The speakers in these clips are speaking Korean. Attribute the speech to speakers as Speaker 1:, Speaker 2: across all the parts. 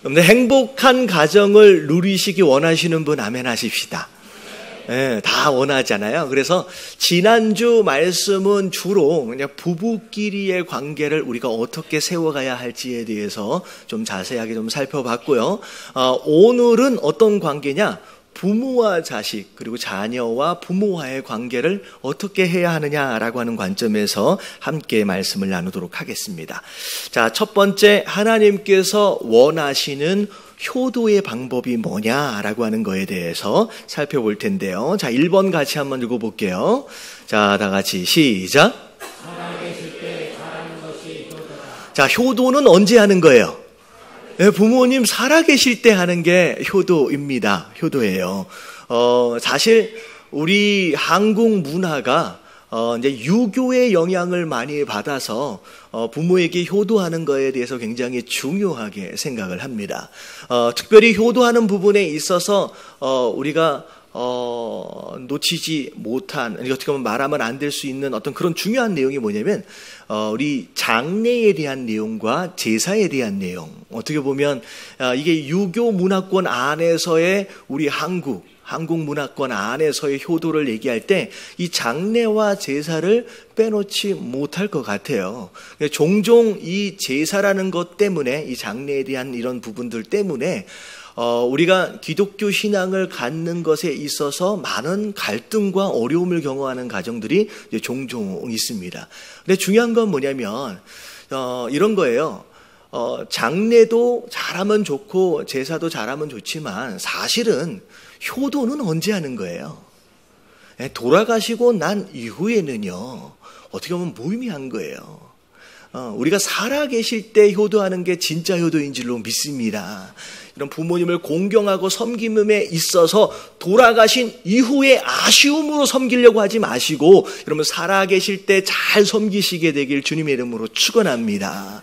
Speaker 1: 여러분들 행복한 가정을 누리시기 원하시는 분 아멘 하십시다. 네, 다 원하잖아요. 그래서 지난주 말씀은 주로 그냥 부부끼리의 관계를 우리가 어떻게 세워가야 할지에 대해서 좀 자세하게 좀 살펴봤고요. 오늘은 어떤 관계냐? 부모와 자식 그리고 자녀와 부모와의 관계를 어떻게 해야 하느냐라고 하는 관점에서 함께 말씀을 나누도록 하겠습니다. 자, 첫 번째, 하나님께서 원하시는 효도의 방법이 뭐냐라고 하는 거에 대해서 살펴볼 텐데요. 자, 1번 같이 한번 읽어볼게요. 자, 다 같이 시작.
Speaker 2: 살아계실 때 잘하는 것이 효도다.
Speaker 1: 자, 효도는 언제 하는 거예요? 네, 부모님 살아계실 때 하는 게 효도입니다. 효도예요. 사실 우리 한국 문화가 이제 유교의 영향을 많이 받아서 부모에게 효도하는 거에 대해서 굉장히 중요하게 생각을 합니다. 특별히 효도하는 부분에 있어서 우리가 놓치지 못한, 어떻게 보면 말하면 안 될 수 있는 어떤 그런 중요한 내용이 뭐냐면 우리 장례에 대한 내용과 제사에 대한 내용. 어떻게 보면 이게 유교 문화권 안에서의 우리 한국 문화권 안에서의 효도를 얘기할 때 이 장례와 제사를 빼놓지 못할 것 같아요. 종종 이 제사라는 것 때문에, 이 장례에 대한 이런 부분들 때문에 우리가 기독교 신앙을 갖는 것에 있어서 많은 갈등과 어려움을 경험하는 가정들이 종종 있습니다. 근데 중요한 건 뭐냐면 이런 거예요. 장례도 잘하면 좋고 제사도 잘하면 좋지만 사실은 효도는 언제 하는 거예요? 돌아가시고 난 이후에는요, 어떻게 보면 무의미한 거예요. 우리가 살아계실 때 효도하는 게 진짜 효도인 줄로 믿습니다. 이런 부모님을 공경하고 섬김에 있어서 돌아가신 이후에 아쉬움으로 섬기려고 하지 마시고, 여러분 살아계실 때 잘 섬기시게 되길 주님의 이름으로 축원합니다.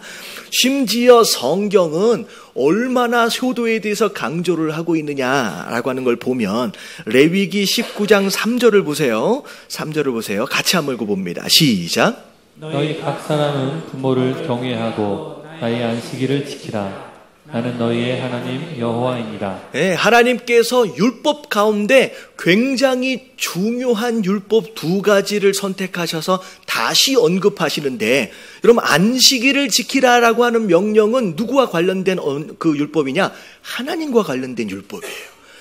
Speaker 1: 심지어 성경은 얼마나 효도에 대해서 강조를 하고 있느냐라고 하는 걸 보면 레위기 19장 3절을 보세요. 3절을 보세요. 같이 한번 읽어봅니다. 시작.
Speaker 2: 너희 각 사람은 부모를 경외하고 나의 안식일을 지키라. 나는 너희의 하나님 여호와입니다.
Speaker 1: 네, 하나님께서 율법 가운데 굉장히 중요한 율법 두 가지를 선택하셔서 다시 언급하시는데, 여러분 안식일을 지키라라고 하는 명령은 누구와 관련된 그 율법이냐? 하나님과 관련된 율법이에요.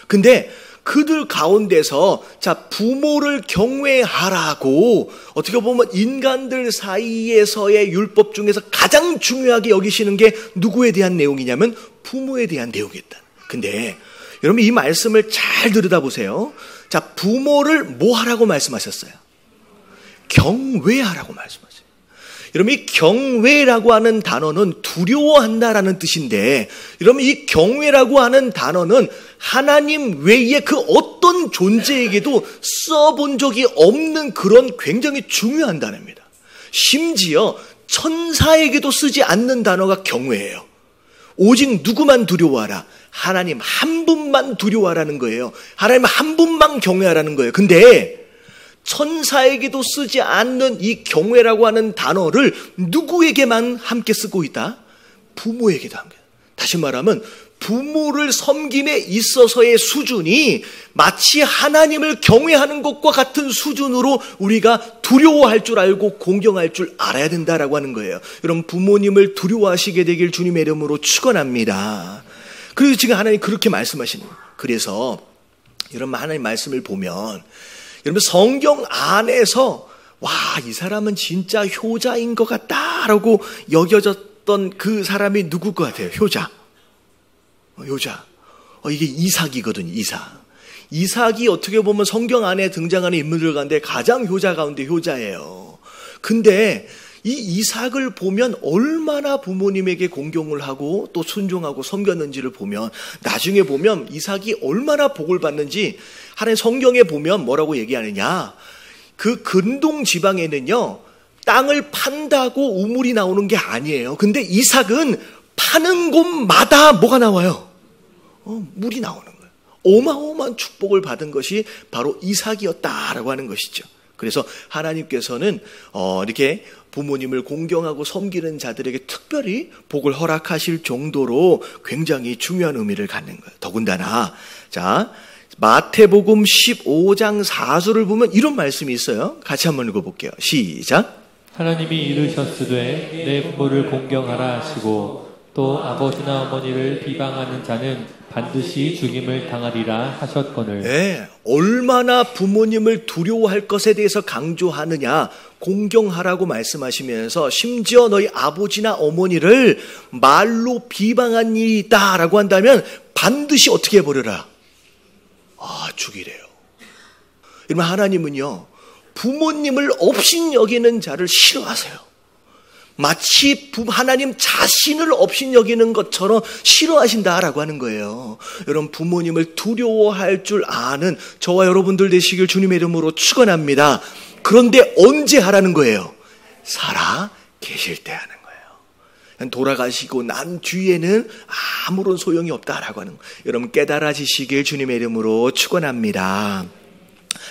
Speaker 1: 근데 그들 가운데서 자, 부모를 경외하라고 어떻게 보면 인간들 사이에서의 율법 중에서 가장 중요하게 여기시는 게 누구에 대한 내용이냐면 부모에 대한 내용이었다. 근데 여러분 이 말씀을 잘 들여다보세요. 자, 부모를 뭐 하라고 말씀하셨어요? 경외하라고 말씀하셨어요. 여러분 이 경외라고 하는 단어는 두려워한다라는 뜻인데, 여러분 이 경외라고 하는 단어는 하나님 외에 그 어떤 존재에게도 써본 적이 없는 그런 굉장히 중요한 단어입니다. 심지어 천사에게도 쓰지 않는 단어가 경외예요. 오직 누구만 두려워하라? 하나님 한 분만 두려워하라는 거예요. 하나님 한 분만 경외하라는 거예요. 근데 천사에게도 쓰지 않는 이 경외라고 하는 단어를 누구에게만 함께 쓰고 있다? 부모에게도 함께. 다시 말하면 부모를 섬김에 있어서의 수준이 마치 하나님을 경외하는 것과 같은 수준으로 우리가 두려워할 줄 알고 공경할 줄 알아야 된다라고 하는 거예요. 여러분 부모님을 두려워하시게 되길 주님의 이름으로 축원합니다. 그래서 지금 하나님 그렇게 말씀하시는 거예요. 그래서 여러분 하나님 말씀을 보면 여러분 성경 안에서 와, 이 사람은 진짜 효자인 것 같다라고 여겨졌던 그 사람이 누굴 것 같아요? 효자. 이게 이삭이거든요. 이삭이 어떻게 보면 성경 안에 등장하는 인물들 가운데 가장 효자 가운데 효자예요. 근데 이 이삭을 보면 얼마나 부모님에게 공경을 하고 또 순종하고 섬겼는지를 보면, 나중에 보면 이삭이 얼마나 복을 받는지 하나님 성경에 보면 뭐라고 얘기하느냐, 그 근동 지방에는요 땅을 판다고 우물이 나오는 게 아니에요. 근데 이삭은 파는 곳마다 뭐가 나와요? 물이 나오는 거예요. 어마어마한 축복을 받은 것이 바로 이삭이었다라고 하는 것이죠. 그래서 하나님께서는 이렇게 부모님을 공경하고 섬기는 자들에게 특별히 복을 허락하실 정도로 굉장히 중요한 의미를 갖는 거예요. 더군다나 자, 마태복음 15장 4절을 보면 이런 말씀이 있어요. 같이 한번 읽어볼게요. 시작.
Speaker 2: 하나님이 이르셨으되 내 부모를 공경하라 하시고 또 아버지나 어머니를 비방하는 자는 반드시 죽임을 당하리라 하셨거늘.
Speaker 1: 네, 얼마나 부모님을 두려워할 것에 대해서 강조하느냐. 공경하라고 말씀하시면서 심지어 너희 아버지나 어머니를 말로 비방한 일이 있다라고 한다면 반드시 어떻게 해버려라? 죽이래요. 이러면 하나님은요, 부모님을 업신여기는 자를 싫어하세요. 마치 하나님 자신을 업신여기는 것처럼 싫어하신다라고 하는 거예요. 여러분, 부모님을 두려워할 줄 아는 저와 여러분들 되시길 주님의 이름으로 축원합니다. 그런데 언제 하라는 거예요? 살아 계실 때 하는 거예요. 돌아가시고 난 뒤에는 아무런 소용이 없다라고 하는 거예요. 여러분, 깨달아지시길 주님의 이름으로 축원합니다.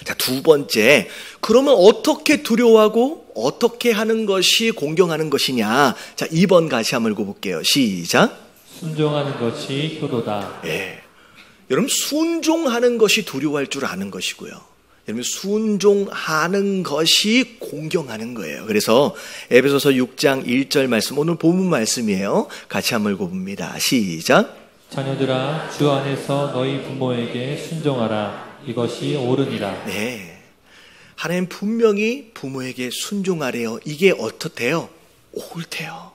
Speaker 1: 자, 두 번째, 그러면 어떻게 두려워하고 어떻게 하는 것이 공경하는 것이냐? 자, 2번 같이 한번 읽어볼게요. 시작.
Speaker 2: 순종하는 것이 효도다.
Speaker 1: 예, 여러분, 순종하는 것이 두려워할 줄 아는 것이고요. 여러분, 순종하는 것이 공경하는 거예요. 그래서 에베소서 6장 1절 말씀, 오늘 본문 말씀이에요. 같이 한번 읽어봅니다. 시작.
Speaker 2: 자녀들아, 주 안에서 너희 부모에게 순종하라. 이것이 옳으니라.
Speaker 1: 네, 하나님 분명히 부모에게 순종하래요. 이게 어떻대요? 옳대요.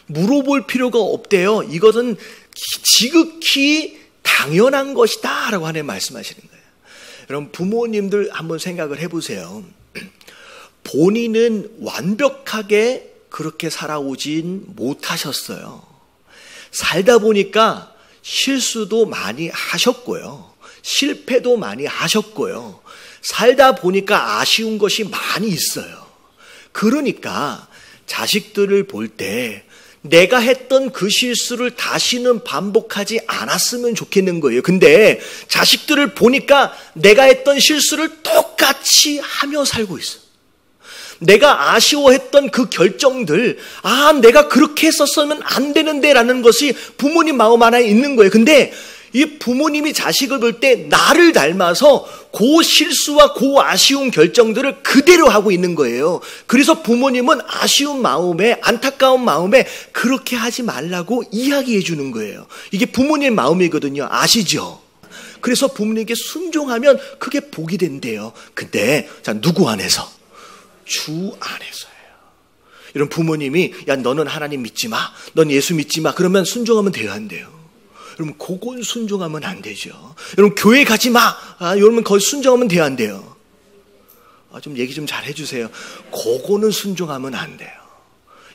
Speaker 1: 물어볼 필요가 없대요. 이것은 지극히 당연한 것이다 라고 하나님 말씀하시는 거예요. 여러분, 부모님들 한번 생각을 해보세요. 본인은 완벽하게 그렇게 살아오진 못하셨어요. 살다 보니까 실수도 많이 하셨고요. 실패도 많이 하셨고요. 살다 보니까 아쉬운 것이 많이 있어요. 그러니까 자식들을 볼 때 내가 했던 그 실수를 다시는 반복하지 않았으면 좋겠는 거예요. 근데 자식들을 보니까 내가 했던 실수를 똑같이 하며 살고 있어요. 내가 아쉬워했던 그 결정들, 내가 그렇게 했었으면 안 되는데 라는 것이 부모님 마음 안에 있는 거예요. 근데 이 부모님이 자식을 볼 때 나를 닮아서 그 실수와 그 아쉬운 결정들을 그대로 하고 있는 거예요. 그래서 부모님은 아쉬운 마음에, 안타까운 마음에 그렇게 하지 말라고 이야기해 주는 거예요. 이게 부모님 마음이거든요. 아시죠? 그래서 부모님께 순종하면 그게 복이 된대요. 근데 자, 누구 안에서? 주 안에서예요. 이런 부모님이 야, 너는 하나님 믿지 마, 넌 예수 믿지 마, 그러면 순종하면 돼요, 안 돼요? 여러분, 그건 순종하면 안 되죠. 여러분, 교회 가지 마, 여러분 거기 순종하면 돼요, 안 돼요? 좀 얘기 좀 잘 해주세요. 그거는 순종하면 안 돼요.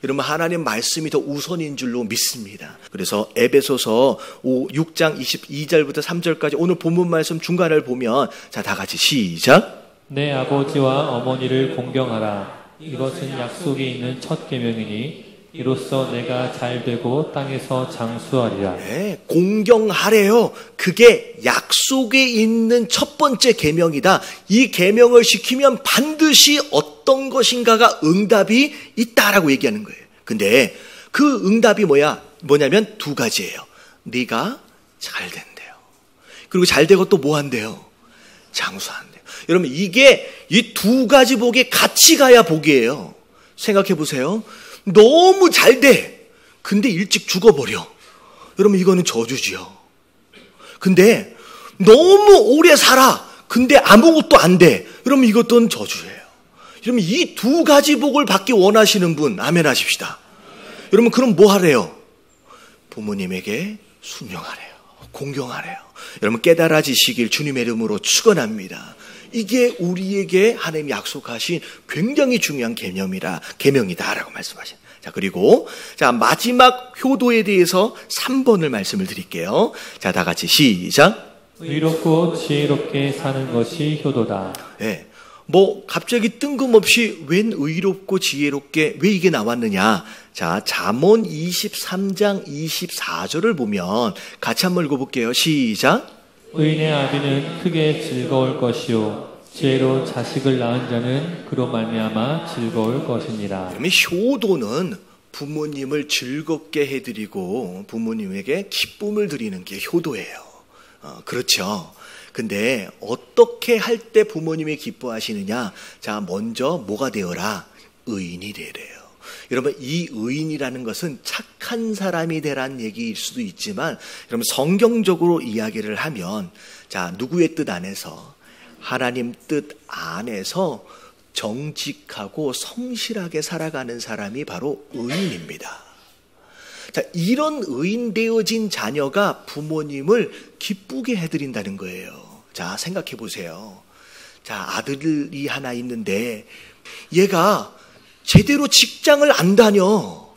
Speaker 1: 여러분, 하나님 말씀이 더 우선인 줄로 믿습니다. 그래서 에베소서 6장 22절부터 3절까지 오늘 본문 말씀 중간을 보면, 자, 다 같이 시작.
Speaker 2: 내 아버지와 어머니를 공경하라. 이것은 약속이 있는 첫 계명이니 이로써 내가 잘되고 땅에서 장수하리라.
Speaker 1: 네, 공경하래요. 그게 약속에 있는 첫 번째 계명이다. 이 계명을 지키면 반드시 어떤 것인가가 응답이 있다라고 얘기하는 거예요. 근데 그 응답이 뭐냐면 두 가지예요. 네가 잘 된대요. 그리고 잘 되고 또 뭐 한대요? 장수한대요. 여러분, 이게 이 두 가지 복이 같이 가야 복이에요. 생각해 보세요. 너무 잘 돼. 근데 일찍 죽어버려. 여러분, 이거는 저주지요. 근데 너무 오래 살아. 근데 아무것도 안 돼. 여러분, 이것도 저주예요. 여러분, 이 두 가지 복을 받기 원하시는 분, 아멘 하십시다. 여러분, 그럼 뭐 하래요? 부모님에게 순종하래요. 공경하래요. 여러분, 깨달아지시길 주님의 이름으로 축원합니다. 이게 우리에게 하나님이 약속하신 굉장히 중요한 계명이다라고 말씀하신. 자, 그리고 자, 마지막 효도에 대해서 3번을 말씀을 드릴게요. 자, 다 같이 시작.
Speaker 2: 의롭고 지혜롭게 사는 것이 효도다.
Speaker 1: 네. 갑자기 뜬금없이 웬 의롭고 지혜롭게 왜 이게 나왔느냐? 자, 잠언 23장 24절을 보면 같이 한번 읽어볼게요. 시작.
Speaker 2: 의인의 아비는 크게 즐거울 것이요 지혜로운 자식을 낳은 자는 그로 말미암아 즐거울 것이니라.
Speaker 1: 그러면 효도는 부모님을 즐겁게 해드리고 부모님에게 기쁨을 드리는 게 효도예요. 그렇죠. 근데 어떻게 할 때 부모님이 기뻐하시느냐? 자, 먼저 뭐가 되어라? 의인이 되래요. 여러분, 이 의인이라는 것은 착한 사람이 되라는 얘기일 수도 있지만, 여러분 성경적으로 이야기를 하면, 자, 누구의 뜻 안에서? 하나님 뜻 안에서 정직하고 성실하게 살아가는 사람이 바로 의인입니다. 자, 이런 의인 되어진 자녀가 부모님을 기쁘게 해드린다는 거예요. 자, 생각해 보세요. 자, 아들이 하나 있는데 얘가 제대로 직장을 안 다녀.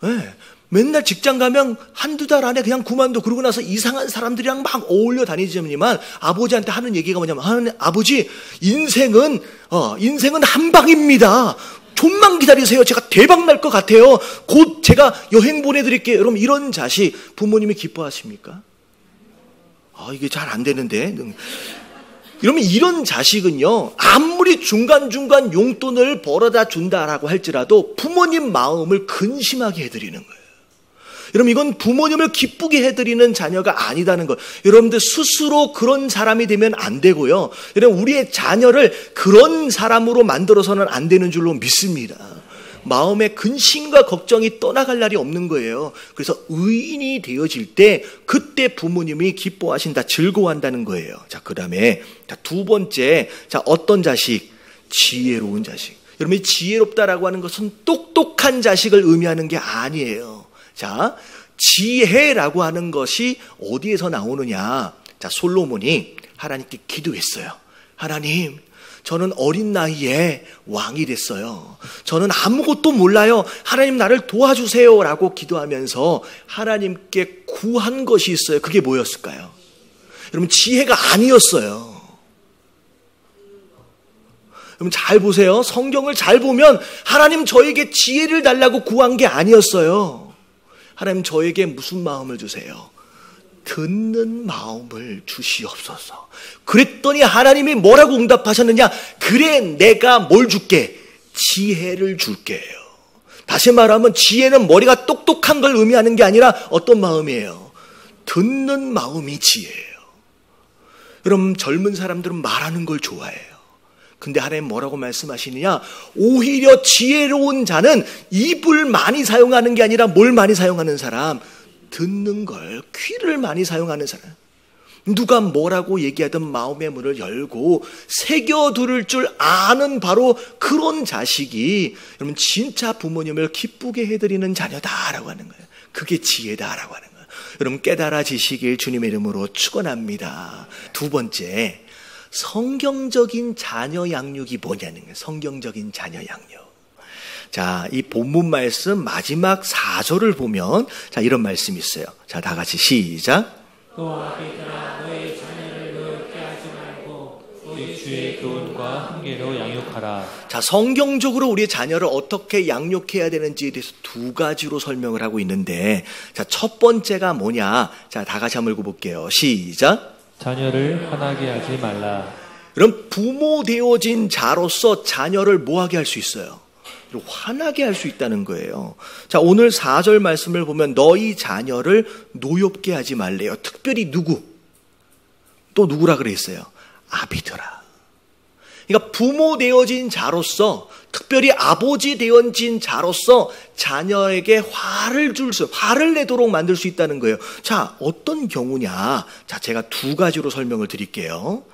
Speaker 1: 네. 맨날 직장 가면 한두 달 안에 그냥 그만둬. 그러고 나서 이상한 사람들이랑 막 어울려 다니지만 아버지한테 하는 얘기가 뭐냐면, 아버지, 인생은 한 방입니다. 좀만 기다리세요. 제가 대박 날 것 같아요. 곧 제가 여행 보내드릴게요. 여러분, 이런 자식 부모님이 기뻐하십니까? 이게 잘 안 되는데. 여러분, 이런 자식은요, 아무리 중간중간 용돈을 벌어다 준다라고 할지라도 부모님 마음을 근심하게 해드리는 거예요. 여러분, 이건 부모님을 기쁘게 해드리는 자녀가 아니다는 것. 여러분들 스스로 그런 사람이 되면 안 되고요. 여러분, 우리의 자녀를 그런 사람으로 만들어서는 안 되는 줄로 믿습니다. 마음의 근심과 걱정이 떠나갈 날이 없는 거예요. 그래서 의인이 되어질 때 그때 부모님이 기뻐하신다, 즐거워한다는 거예요. 자, 그 다음에 두 번째, 자, 어떤 자식? 지혜로운 자식. 여러분, 지혜롭다라고 하는 것은 똑똑한 자식을 의미하는 게 아니에요. 자, 지혜라고 하는 것이 어디에서 나오느냐? 자, 솔로몬이 하나님께 기도했어요. 하나님, 저는 어린 나이에 왕이 됐어요. 저는 아무것도 몰라요. 하나님, 나를 도와주세요 라고 기도하면서 하나님께 구한 것이 있어요. 그게 뭐였을까요? 여러분, 지혜가 아니었어요. 여러분, 잘 보세요. 성경을 잘 보면 하나님, 저에게 지혜를 달라고 구한 게 아니었어요. 하나님, 저에게 무슨 마음을 주세요? 듣는 마음을 주시옵소서. 그랬더니 하나님이 뭐라고 응답하셨느냐? 그래, 내가 뭘 줄게? 지혜를 줄게요. 다시 말하면 지혜는 머리가 똑똑한 걸 의미하는 게 아니라 어떤 마음이에요? 듣는 마음이 지혜예요. 여러분, 젊은 사람들은 말하는 걸 좋아해요. 근데 하나님 뭐라고 말씀하시느냐? 오히려 지혜로운 자는 입을 많이 사용하는 게 아니라 뭘 많이 사용하는 사람? 듣는 걸, 귀를 많이 사용하는 사람. 누가 뭐라고 얘기하든 마음의 문을 열고 새겨두를 줄 아는 바로 그런 자식이 여러분 진짜 부모님을 기쁘게 해드리는 자녀다라고 하는 거예요. 그게 지혜다라고 하는 거예요. 여러분, 깨달아지시길 주님의 이름으로 축원합니다. 두 번째, 성경적인 자녀 양육이 뭐냐는 거예요. 성경적인 자녀 양육. 자, 이 본문 말씀 마지막 4절을 보면 자, 이런 말씀이 있어요. 자, 다 같이 시작.
Speaker 2: 또 아비들아, 너의 자녀를 노엽게 하지 말고 오직 주의 교훈과 훈계로 양육하라.
Speaker 1: 자, 성경적으로 우리의 자녀를 어떻게 양육해야 되는지에 대해서 두 가지로 설명을 하고 있는데, 자, 첫 번째가 뭐냐? 자, 다 같이 한번 읽어볼게요. 시작.
Speaker 2: 자녀를 화나게 하지 말라.
Speaker 1: 그럼 부모 되어진 자로서 자녀를 뭐하게 할 수 있어요? 화나게 할 수 있다는 거예요. 자, 오늘 4절 말씀을 보면 너희 자녀를 노엽게 하지 말래요. 특별히 누구? 또 누구라 그랬어요? 아비들아. 그러니까 부모 되어진 자로서, 특별히 아버지 되어진 자로서 자녀에게 화를 내도록 만들 수 있다는 거예요. 자, 어떤 경우냐? 자, 제가 두 가지로 설명을 드릴게요.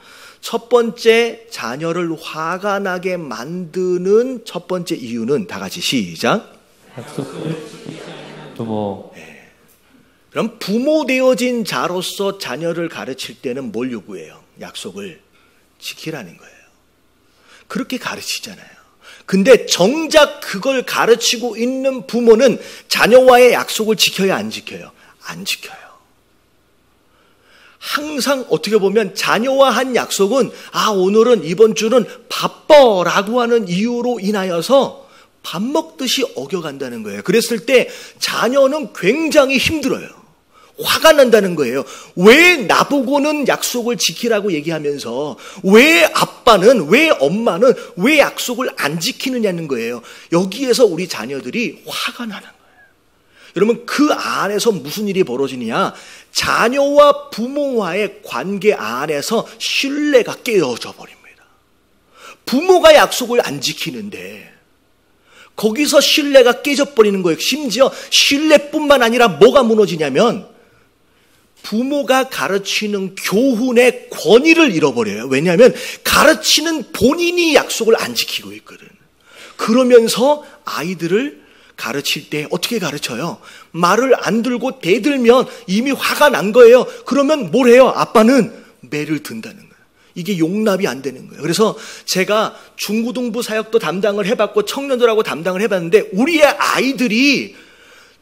Speaker 1: 첫 번째, 자녀를 화가 나게 만드는 첫 번째 이유는 다 같이 시작.
Speaker 2: 약속을 지키지 않는 부모.
Speaker 1: 네. 그럼 부모 되어진 자로서 자녀를 가르칠 때는 뭘 요구해요? 약속을 지키라는 거예요. 그렇게 가르치잖아요. 근데 정작 그걸 가르치고 있는 부모는 자녀와의 약속을 지켜야 안 지켜요? 안 지켜요. 항상 어떻게 보면 자녀와 한 약속은 오늘은 이번 주는 바빠라고 하는 이유로 인하여서 밥 먹듯이 어겨간다는 거예요. 그랬을 때 자녀는 굉장히 힘들어요. 화가 난다는 거예요. 왜 나보고는 약속을 지키라고 얘기하면서 왜 아빠는, 왜 엄마는 왜 약속을 안 지키느냐는 거예요. 여기에서 우리 자녀들이 화가 나는 거예요. 여러분, 그 안에서 무슨 일이 벌어지느냐? 자녀와 부모와의 관계 안에서 신뢰가 깨어져 버립니다. 부모가 약속을 안 지키는데 거기서 신뢰가 깨져버리는 거예요. 심지어 신뢰뿐만 아니라 뭐가 무너지냐면 부모가 가르치는 교훈의 권위를 잃어버려요. 왜냐하면 가르치는 본인이 약속을 안 지키고 있거든. 그러면서 아이들을 가르칠 때 어떻게 가르쳐요? 말을 안 들고 대들면 이미 화가 난 거예요. 그러면 뭘 해요? 아빠는 매를 든다는 거예요. 이게 용납이 안 되는 거예요. 그래서 제가 중고등부 사역도 담당을 해봤고 청년들하고 담당을 해봤는데 우리의 아이들이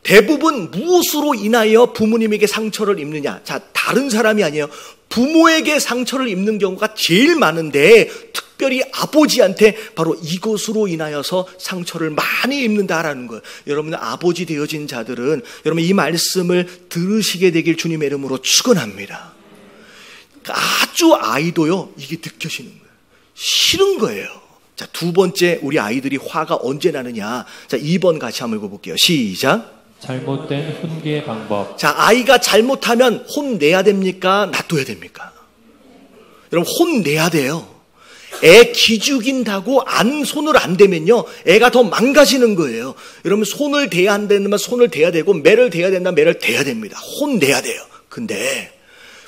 Speaker 1: 대부분 무엇으로 인하여 부모님에게 상처를 입느냐? 자, 다른 사람이 아니에요. 부모에게 상처를 입는 경우가 제일 많은데 특별히 아버지한테 바로 이것으로 인하여서 상처를 많이 입는다라는 거예요. 여러분, 아버지 되어진 자들은 여러분 이 말씀을 들으시게 되길 주님의 이름으로 축원합니다. 아주 아이도요, 이게 느껴지는 거예요. 싫은 거예요. 자, 두 번째, 우리 아이들이 화가 언제 나느냐? 자, 2번 같이 한번 읽어볼게요. 시작.
Speaker 2: 잘못된 훈계 방법.
Speaker 1: 자, 아이가 잘못하면 혼내야 됩니까? 놔둬야 됩니까? 여러분, 혼내야 돼요. 애 기죽인다고 손을 안 대면요, 애가 더 망가지는 거예요. 여러분, 손을 대야 안 되면 손을 대야 되고, 매를 대야 된다면 매를 대야 됩니다. 혼내야 돼요. 근데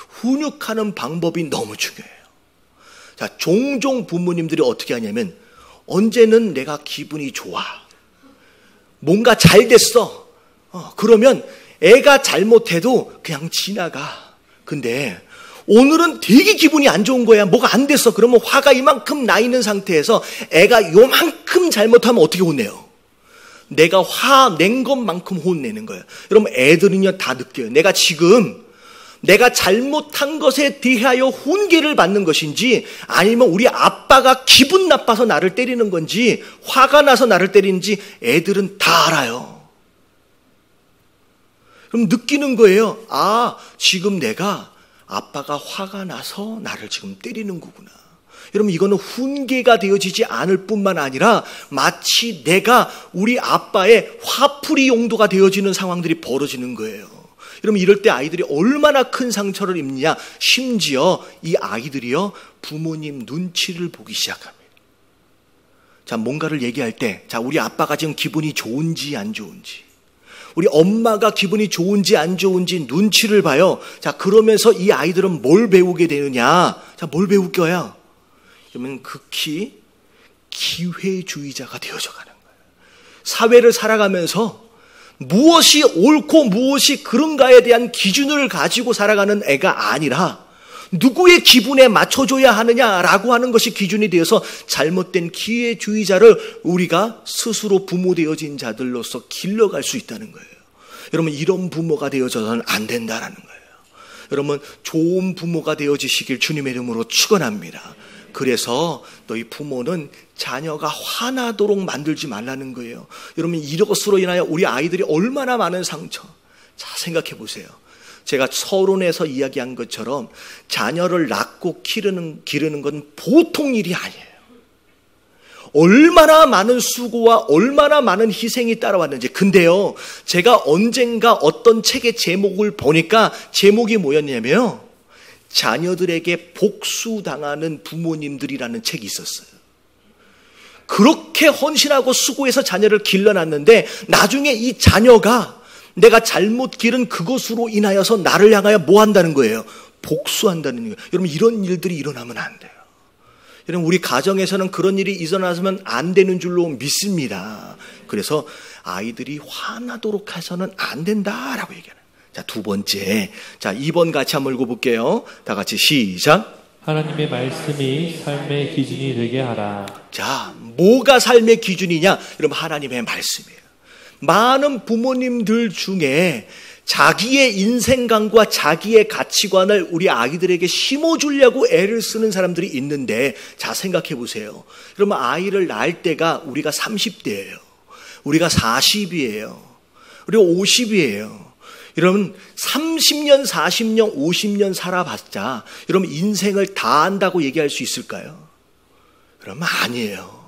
Speaker 1: 훈육하는 방법이 너무 중요해요. 자, 종종 부모님들이 어떻게 하냐면 언제는 내가 기분이 좋아, 뭔가 잘 됐어, 그러면 애가 잘못해도 그냥 지나가. 근데 오늘은 되게 기분이 안 좋은 거야, 뭐가 안 됐어. 그러면 화가 이만큼 나 있는 상태에서 애가 요만큼 잘못하면 어떻게 혼내요? 내가 화낸 것만큼 혼내는 거예요. 여러분, 애들은요 다 느껴요. 내가 잘못한 것에 대하여 훈계를 받는 것인지 아니면 우리 아빠가 기분 나빠서 나를 때리는 건지 화가 나서 나를 때리는지 애들은 다 알아요. 그럼 느끼는 거예요. 아, 지금 내가 아빠가 화가 나서 나를 지금 때리는 거구나. 여러분, 이거는 훈계가 되어지지 않을 뿐만 아니라 마치 내가 우리 아빠의 화풀이 용도가 되어지는 상황들이 벌어지는 거예요. 여러분, 이럴 때 아이들이 얼마나 큰 상처를 입느냐. 심지어 이 아이들이요, 부모님 눈치를 보기 시작합니다. 자, 뭔가를 얘기할 때, 자, 우리 아빠가 지금 기분이 좋은지 안 좋은지, 우리 엄마가 기분이 좋은지 안 좋은지 눈치를 봐요. 자, 그러면서 이 아이들은 뭘 배우게 되느냐? 자, 뭘 배울 거야? 그러면 극히 기회주의자가 되어져 가는 거예요. 사회를 살아가면서 무엇이 옳고 무엇이 그런가에 대한 기준을 가지고 살아가는 애가 아니라 누구의 기분에 맞춰줘야 하느냐라고 하는 것이 기준이 되어서 잘못된 기회주의자를 우리가 스스로 부모되어진 자들로서 길러갈 수 있다는 거예요. 여러분, 이런 부모가 되어져서는 안 된다라는 거예요. 여러분, 좋은 부모가 되어지시길 주님의 이름으로 축원합니다. 그래서 너희 부모는 자녀가 화나도록 만들지 말라는 거예요. 여러분, 이것으로 인하여 우리 아이들이 얼마나 많은 상처. 자, 생각해 보세요. 제가 서론에서 이야기한 것처럼 자녀를 낳고 기르는 건 보통 일이 아니에요. 얼마나 많은 수고와 얼마나 많은 희생이 따라왔는지. 근데요, 제가 언젠가 어떤 책의 제목을 보니까 제목이 뭐였냐면요, 자녀들에게 복수당하는 부모님들이라는 책이 있었어요. 그렇게 헌신하고 수고해서 자녀를 길러놨는데 나중에 이 자녀가 내가 잘못 기른 그것으로 인하여서 나를 향하여 뭐 한다는 거예요? 복수한다는 거예요. 여러분, 이런 일들이 일어나면 안 돼요. 여러분, 우리 가정에서는 그런 일이 일어나서는 안 되는 줄로 믿습니다. 그래서 아이들이 화나도록 해서는 안 된다라고 얘기하는. 자, 두 번째. 자, 2번 같이 한번 읽어볼게요. 다 같이 시작.
Speaker 2: 하나님의 말씀이 삶의 기준이 되게 하라.
Speaker 1: 자, 뭐가 삶의 기준이냐? 여러분, 하나님의 말씀이에요. 많은 부모님들 중에 자기의 인생관과 자기의 가치관을 우리 아이들에게 심어주려고 애를 쓰는 사람들이 있는데, 자, 생각해 보세요. 여러분, 아이를 낳을 때가 우리가 30대예요. 우리가 40이에요. 우리가 50이에요. 여러분 30년, 40년, 50년 살아봤자 여러분 인생을 다 안다고 얘기할 수 있을까요? 여러분 아니에요.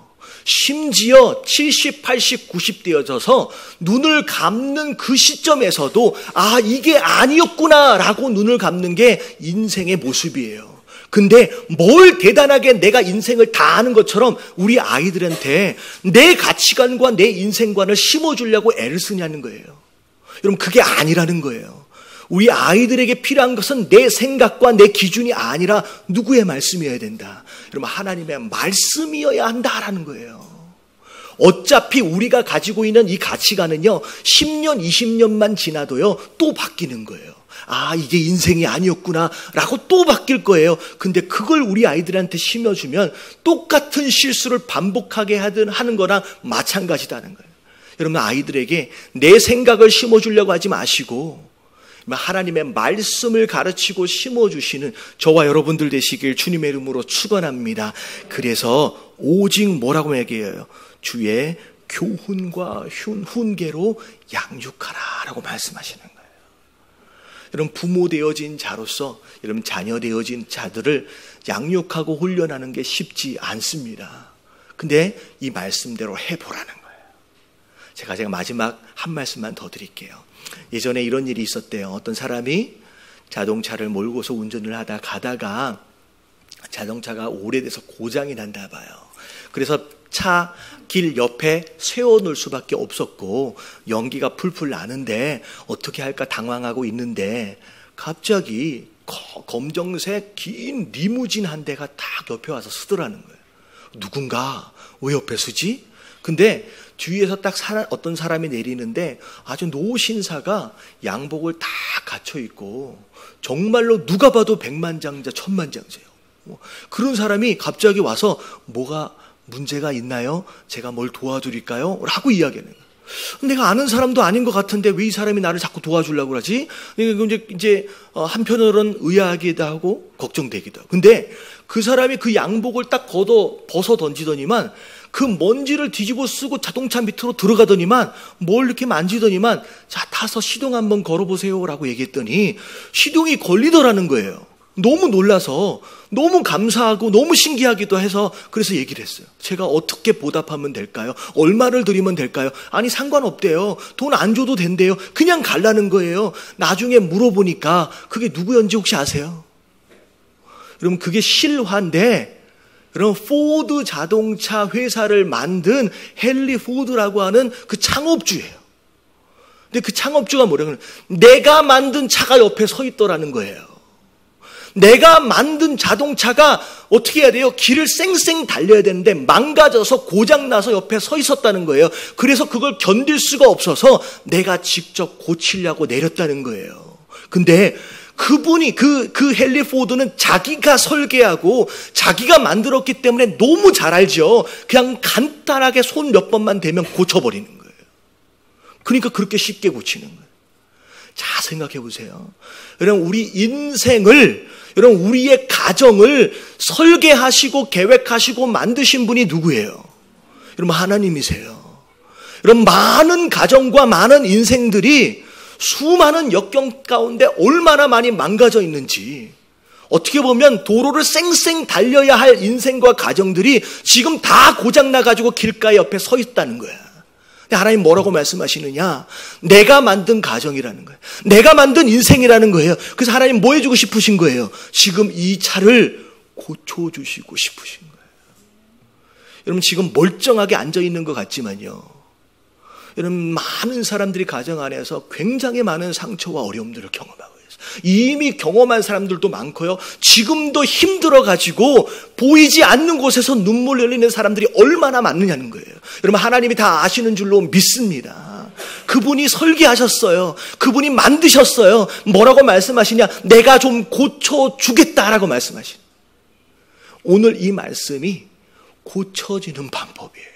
Speaker 1: 심지어 70, 80, 90되어져서 눈을 감는 그 시점에서도 아 이게 아니었구나 라고 눈을 감는 게 인생의 모습이에요. 근데 뭘 대단하게 내가 인생을 다 아는 것처럼 우리 아이들한테 내 가치관과 내 인생관을 심어주려고 애를 쓰냐는 거예요. 여러분 그게 아니라는 거예요. 우리 아이들에게 필요한 것은 내 생각과 내 기준이 아니라 누구의 말씀이어야 된다. 여러분 하나님의 말씀이어야 한다라는 거예요. 어차피 우리가 가지고 있는 이 가치관은요 10년, 20년만 지나도요 또 바뀌는 거예요. 아 이게 인생이 아니었구나 라고 또 바뀔 거예요. 근데 그걸 우리 아이들한테 심어주면 똑같은 실수를 반복하게 하는 거랑 마찬가지다는 거예요. 여러분 아이들에게 내 생각을 심어주려고 하지 마시고 하나님의 말씀을 가르치고 심어주시는 저와 여러분들 되시길 주님의 이름으로 축원합니다. 그래서 오직 뭐라고 얘기해요? 주의 교훈과 훈계로 양육하라 라고 말씀하시는 거예요. 여러분 부모 되어진 자로서 여러분 자녀 되어진 자들을 양육하고 훈련하는 게 쉽지 않습니다. 근데 이 말씀대로 해보라는 거예요. 제가 마지막 한 말씀만 더 드릴게요. 예전에 이런 일이 있었대요. 어떤 사람이 자동차를 몰고서 운전을 가다가 자동차가 오래돼서 고장이 난다 봐요. 그래서 차 길 옆에 세워놓을 수밖에 없었고 연기가 풀풀 나는데 어떻게 할까 당황하고 있는데 갑자기 검정색 긴 리무진 한 대가 딱 옆에 와서 서더라는 거예요. 누군가 왜 옆에 서지? 근데 뒤에서 딱 어떤 사람이 내리는데 아주 노신사가 양복을 다 갖춰 있고 정말로 누가 봐도 백만장자 천만장자예요. 그런 사람이 갑자기 와서 뭐가 문제가 있나요? 제가 뭘 도와드릴까요? 라고 이야기하는 거예요. 내가 아는 사람도 아닌 것 같은데 왜 이 사람이 나를 자꾸 도와주려고 그러지? 이제 한편으로는 의아하기도 하고 걱정되기도 하고. 근데 그 사람이 그 양복을 딱 벗어 던지더니만 그 먼지를 뒤집어 쓰고 자동차 밑으로 들어가더니만 뭘 이렇게 만지더니만 자 타서 시동 한번 걸어보세요 라고 얘기했더니 시동이 걸리더라는 거예요. 너무 놀라서 너무 감사하고 너무 신기하기도 해서 그래서 얘기를 했어요. 제가 어떻게 보답하면 될까요? 얼마를 드리면 될까요? 아니 상관없대요. 돈 안 줘도 된대요. 그냥 갈라는 거예요. 나중에 물어보니까 그게 누구였는지 혹시 아세요? 여러분 그게 실화인데 여러분 포드 자동차 회사를 만든 헨리 포드라고 하는 그 창업주예요. 근데 그 창업주가 뭐라고 그러냐면 내가 만든 차가 옆에 서 있더라는 거예요. 내가 만든 자동차가 어떻게 해야 돼요? 길을 쌩쌩 달려야 되는데 망가져서 고장나서 옆에 서 있었다는 거예요. 그래서 그걸 견딜 수가 없어서 내가 직접 고치려고 내렸다는 거예요. 근데 그분이 그 헨리 포드는 자기가 설계하고 자기가 만들었기 때문에 너무 잘 알죠. 그냥 간단하게 손 몇 번만 대면 고쳐버리는 거예요. 그러니까 그렇게 쉽게 고치는 거예요. 자 생각해 보세요. 여러분 우리 인생을 여러분 우리의 가정을 설계하시고 계획하시고 만드신 분이 누구예요? 여러분 하나님이세요. 여러분 많은 가정과 많은 인생들이 수많은 역경 가운데 얼마나 많이 망가져 있는지 어떻게 보면 도로를 쌩쌩 달려야 할 인생과 가정들이 지금 다 고장나가지고 길가에 옆에 서 있다는 거야. 근데 하나님 뭐라고 말씀하시느냐? 내가 만든 가정이라는 거예요. 내가 만든 인생이라는 거예요. 그래서 하나님 뭐 해주고 싶으신 거예요? 지금 이 차를 고쳐주시고 싶으신 거예요. 여러분 지금 멀쩡하게 앉아있는 것 같지만요. 여러분 많은 사람들이 가정 안에서 굉장히 많은 상처와 어려움들을 경험하고 있어요. 이미 경험한 사람들도 많고요. 지금도 힘들어가지고 보이지 않는 곳에서 눈물 흘리는 사람들이 얼마나 많느냐는 거예요. 여러분 하나님이 다 아시는 줄로 믿습니다. 그분이 설계하셨어요. 그분이 만드셨어요. 뭐라고 말씀하시냐? 내가 좀 고쳐주겠다라고 말씀하시는. 오늘 이 말씀이 고쳐지는 방법이에요.